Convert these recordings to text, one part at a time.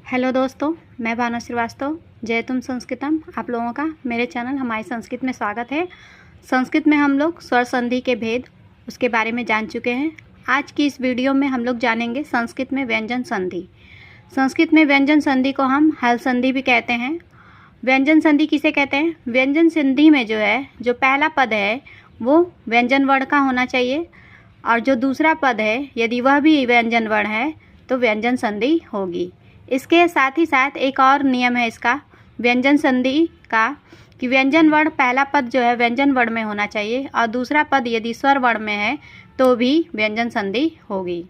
Hello दोस्तों, मैं भानु श्रीवास्तव। जय तुम संस्कृतम। आप लोगों का मेरे चैनल हमारी संस्कृत में स्वागत है। संस्कृत में हम लोग स्वर संधि के भेद उसके बारे में जान चुके हैं। आज की इस वीडियो में हम लोग जानेंगे संस्कृत में व्यंजन संधि। संस्कृत में व्यंजन संधि को हम हल संधि भी कहते हैं। व्यंजन संधि किसे कहते हैं? व्यंजन संधि में जो पहला पद है वो व्यंजन वर्ण का होना चाहिए, और जो दूसरा पद है यदि वह भी व्यंजन वर्ण है तो व्यंजन संधि होगी। इसके साथ ही साथ एक और नियम है इसका व्यंजन संधि का कि व्यंजन वर्ण पहला पद है व्यंजन वर्ण में होना चाहिए, और दूसरा पद यदि स्वर वर्ण में है तो भी व्यंजन संधि होगी।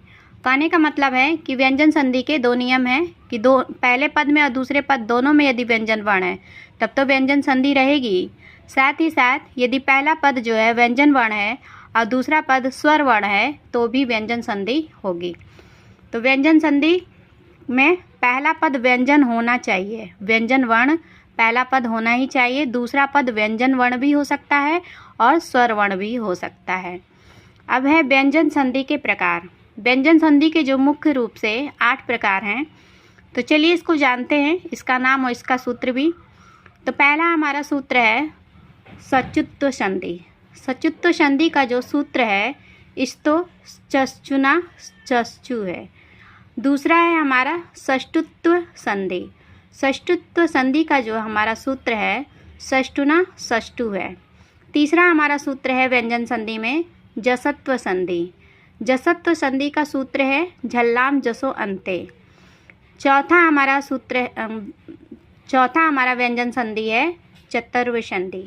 कहने का मतलब है कि व्यंजन संधि के दो नियम हैं कि पहले पद में और दूसरे पद दोनों में यदि व्यंजन वर्ण है तब तो व्यंजन संधि रहेगी। साथ ही साथ यदि पहला पद है व्यंजन वर्ण है और दूसरा पद स्वर वर्ण है तो भी व्यंजन संधि होगी। तो व्यंजन संधि में पहला पद व्यंजन होना चाहिए, व्यंजन वर्ण पहला पद होना ही चाहिए। दूसरा पद व्यंजन वर्ण भी हो सकता है और स्वर वर्ण भी हो सकता है। अब है व्यंजन संधि के प्रकार। व्यंजन संधि के जो मुख्य रूप से 8 प्रकार हैं, तो चलिए इसको जानते हैं, इसका नाम और इसका सूत्र भी। तो पहला हमारा सूत्र है सचुत्व संधि। सचुत्व संधि का जो सूत्र है इस्तो चश्चुना चश्चु है। दूसरा है हमारा षष्टुत्व संधि। षष्टुत्व संधि का जो हमारा सूत्र है षष्टुना षष्टु है। तीसरा हमारा सूत्र है व्यंजन संधि में जसत्व संधि। जसत्व संधि का सूत्र है झल्लाम जसो अंते। चौथा हमारा व्यंजन संधि है चतुर्व संधि।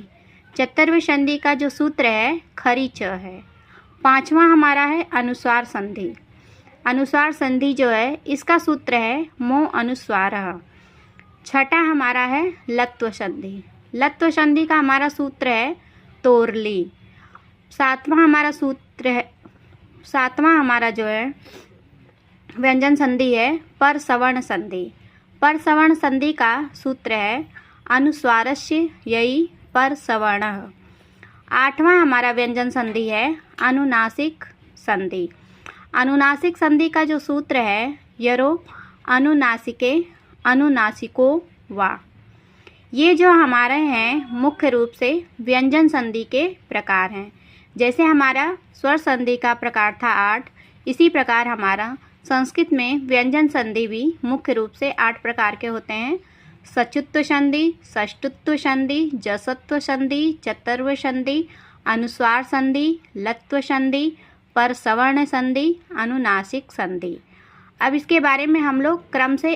चतुर्व संधि का जो सूत्र है खरी च है। पांचवा हमारा है अनुस्वार संधि। अनुस्वार संधि है इसका सूत्र है मो अनुस्वार। छठा हमारा है लत्व संधि। लत्व संधि का हमारा सूत्र है तोरली। सातवां हमारा व्यंजन संधि है पर सवर्ण संधि। पर सवर्ण संधि का सूत्र है अनुस्वारस्य यई पर सवर्ण। आठवां हमारा व्यंजन संधि है अनुनासिक संधि। अनुनासिक संधि का जो सूत्र है यरो अनुनासिके अनुनासिको वा। ये जो हमारे हैं मुख्य रूप से व्यंजन संधि के प्रकार हैं। जैसे हमारा स्वर संधि का प्रकार था 8, इसी प्रकार हमारा संस्कृत में व्यंजन संधि भी मुख्य रूप से 8 प्रकार के होते हैं। सचुत्व संधि, षष्टुत्व संधि, जसत्व संधि, चतुर्व संधि, अनुस्वार संधि, लत्व संधि, पर सवर्ण संधि, अनुनासिक संधि। अब इसके बारे में हम लोग क्रम से